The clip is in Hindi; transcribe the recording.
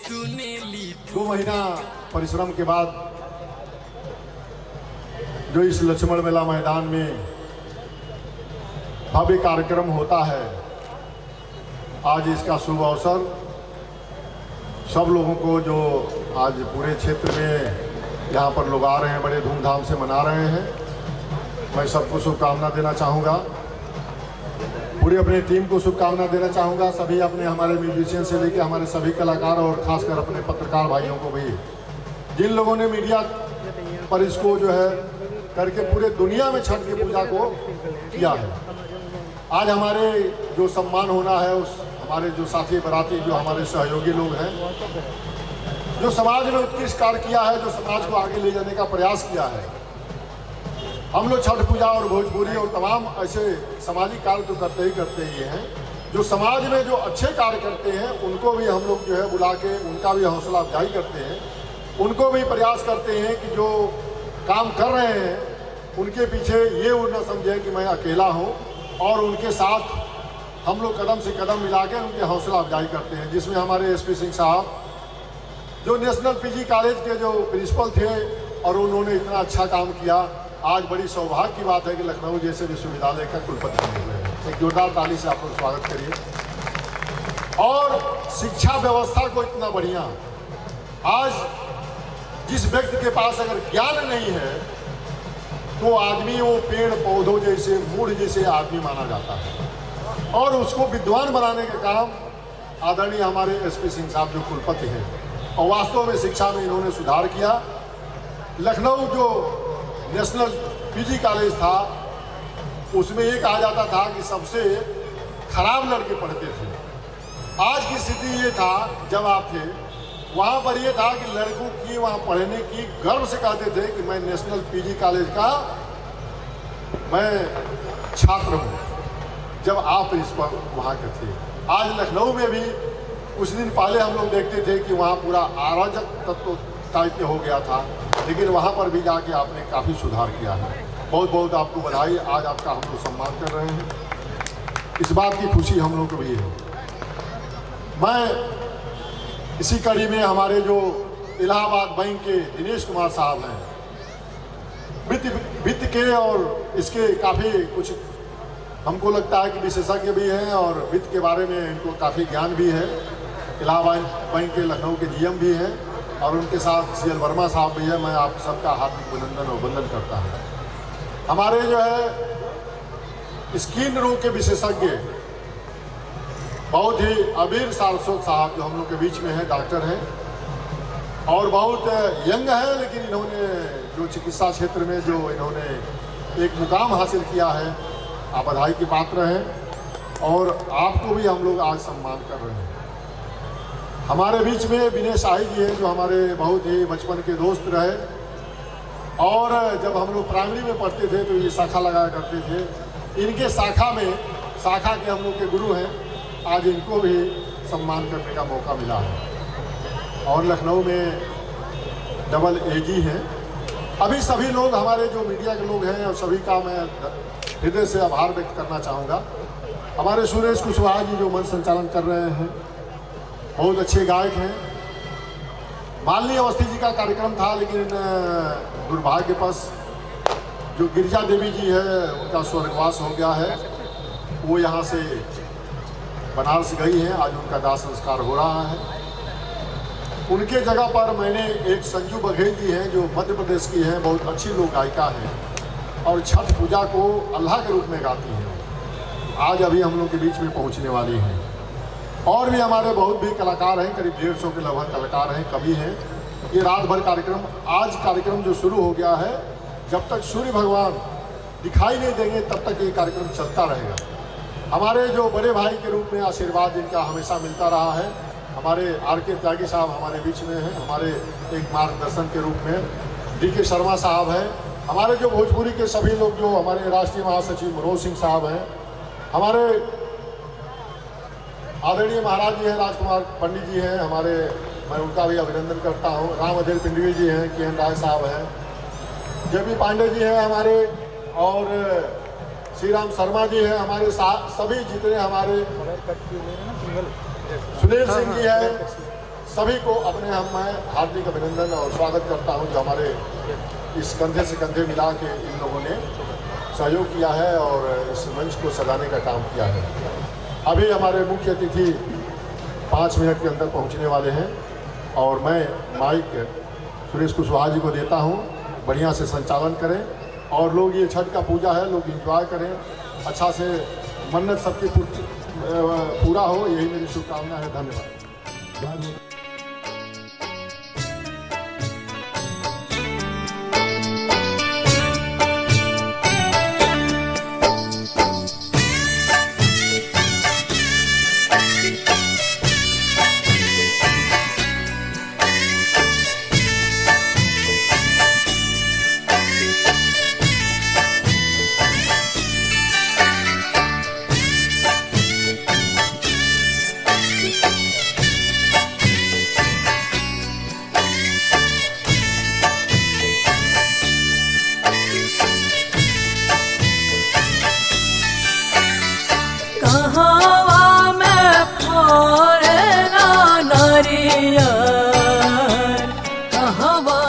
2 महीना परिश्रम के बाद जो इस लक्ष्मण मेला मैदान में भव्य कार्यक्रम होता है, आज इसका शुभ अवसर सब लोगों को जो आज पूरे क्षेत्र में यहाँ पर लोग आ रहे हैं, बड़े धूमधाम से मना रहे हैं। मैं सबको शुभकामना देना चाहूँगा, पूरी अपनी टीम को शुभकामना देना चाहूँगा, सभी अपने हमारे म्यूजिशियन से लेकर हमारे सभी कलाकार और खासकर अपने पत्रकार भाइयों को भी, जिन लोगों ने मीडिया पर इसको जो है करके पूरे दुनिया में छठ की पूजा को किया है। आज हमारे जो सम्मान होना है उस हमारे जो साथी बराती जो हमारे सहयोगी लोग हैं, जो समाज में उत्कृष्ट कार्य किया है, जो समाज को आगे ले जाने का प्रयास किया है। हम लोग छठ पूजा और भोजपुरी और तमाम ऐसे सामाजिक कार्य तो करते ही हैं। जो समाज में जो अच्छे कार्य करते हैं उनको भी हम लोग जो है बुला के उनका भी हौसला अफजाई करते हैं, उनको भी प्रयास करते हैं कि जो काम कर रहे हैं उनके पीछे ये वो न समझें कि मैं अकेला हूँ, और उनके साथ हम लोग कदम से कदम मिला के उनके हौसला अफजाई करते हैं। जिसमें हमारे SP सिंह साहब जो नेशनल PG कॉलेज के जो प्रिंसिपल थे और उन्होंने इतना अच्छा काम किया, आज बड़ी सौभाग्य की बात है कि लखनऊ जैसे विश्वविद्यालय का कुलपति बने हुए हैं। एक जोरदार ताली से आप लोग स्वागत करिए। और शिक्षा व्यवस्था को इतना बढ़िया, आज जिस व्यक्ति के पास अगर ज्ञान नहीं है तो आदमी वो पेड़ पौधों जैसे मूढ़ जैसे आदमी माना जाता है, और उसको विद्वान बनाने का काम आदरणीय हमारे SP सिंह साहब जो कुलपति हैं, और वास्तव में शिक्षा में इन्होंने सुधार किया। लखनऊ जो नेशनल PG कॉलेज था उसमें ये कहा जाता था कि सबसे खराब लड़के पढ़ते थे। आज की स्थिति ये था, जब आप थे वहाँ पर ये था कि लड़कों की वहाँ पढ़ने की गर्व से कहते थे कि मैं नेशनल PG कॉलेज का मैं छात्र हूँ, जब आप प्रिंसिपल वहाँ के थे। आज लखनऊ में भी कुछ दिन पहले हम लोग देखते थे कि वहाँ पूरा अराजक तत्व टाइप हो गया था, लेकिन वहाँ पर भी जाके आपने काफ़ी सुधार किया है। बहुत बहुत आपको बधाई। आज आपका हम लोग सम्मान कर रहे हैं, इस बात की खुशी हम लोग को भी है। मैं इसी कड़ी में हमारे जो इलाहाबाद बैंक के दिनेश कुमार साहब हैं, वित्त के और इसके काफ़ी कुछ हमको लगता है कि विशेषज्ञ भी हैं और वित्त के बारे में इनको काफ़ी ज्ञान भी है। इलाहाबाद बैंक के लखनऊ के GM भी हैं और उनके साथ CL वर्मा साहब भी है। मैं आप सबका हार्दिक अभिनंदन और वंदन करता हूँ। हमारे जो है स्किन रोग के विशेषज्ञ बहुत ही अबीर सारस्वत साहब जो हम लोग के बीच में है, डॉक्टर हैं और बहुत यंग है, लेकिन इन्होंने जो चिकित्सा क्षेत्र में जो इन्होंने एक मुकाम हासिल किया है, आप बधाई के पात्र हैं और आपको भी हम लोग आज सम्मान कर रहे हैं। हमारे बीच में विनय शाही जी हैं जो हमारे बहुत ही बचपन के दोस्त रहे, और जब हम लोग प्राइमरी में पढ़ते थे तो ये शाखा लगाया करते थे। इनके शाखा के हम लोग के गुरु हैं, आज इनको भी सम्मान करने का मौका मिला है। और लखनऊ में डबल AG हैं। अभी सभी लोग हमारे जो मीडिया के लोग हैं और सभी का मैं हृदय से आभार व्यक्त करना चाहूँगा। हमारे सुरेश कुशवाहा जी जो मंच संचालन कर रहे हैं, बहुत अच्छे गायक हैं। मालिनी अवस्थी जी का कार्यक्रम था, लेकिन दुर्भाग्यवश जो गिरिजा देवी जी है उनका स्वर्गवास हो गया है, वो यहाँ से बनारस गई हैं। आज उनका दाह संस्कार हो रहा है। उनके जगह पर मैंने एक संजू बघेल जी हैं जो मध्य प्रदेश की हैं, बहुत अच्छी लोक गायिका हैं और छठ पूजा को अल्लाह के रूप में गाती हैं। आज अभी हम लोग के बीच में पहुंचने वाली हैं। और भी हमारे बहुत भी कलाकार हैं, करीब 150 के लगभग कलाकार हैं, कवि हैं। ये रात भर कार्यक्रम, आज कार्यक्रम जो शुरू हो गया है, जब तक सूर्य भगवान दिखाई नहीं देंगे तब तक ये कार्यक्रम चलता रहेगा। हमारे जो बड़े भाई के रूप में आशीर्वाद जिनका हमेशा मिलता रहा है, हमारे RK त्यागी साहब हमारे बीच में हैं। हमारे एक मार्गदर्शन के रूप में DK शर्मा साहब हैं। हमारे जो भोजपुरी के सभी लोग, जो हमारे राष्ट्रीय महासचिव मनोज सिंह साहब हैं, हमारे आदरणीय महाराज जी हैं, राजकुमार पंडित जी हैं हमारे, मैं उनका भी अभिनंदन करता हूँ। राम अधीर पिंडवी जी हैं, KN राय साहब हैं, JB पांडे जी हैं हमारे, और श्री राम शर्मा जी हैं हमारे साथ। सभी जितने हमारे सुनील सिंह जी हैं, सभी को अपने मैं हार्दिक अभिनंदन और स्वागत करता हूं, जो हमारे इस कंधे से कंधे मिला के इन लोगों ने सहयोग किया है और इस मंच को सजाने का काम किया है। अभी हमारे मुख्य अतिथि 5 मिनट के अंदर पहुंचने वाले हैं और मैं माइक सुरेश कुशवाहा जी को देता हूं, बढ़िया से संचालन करें और लोग ये छठ का पूजा है, लोग एंजॉय करें, अच्छा से मन्नत सबकी पूरा हो, यही मेरी शुभकामना है। धन्यवाद। कहाँ में फोड़ना नारियल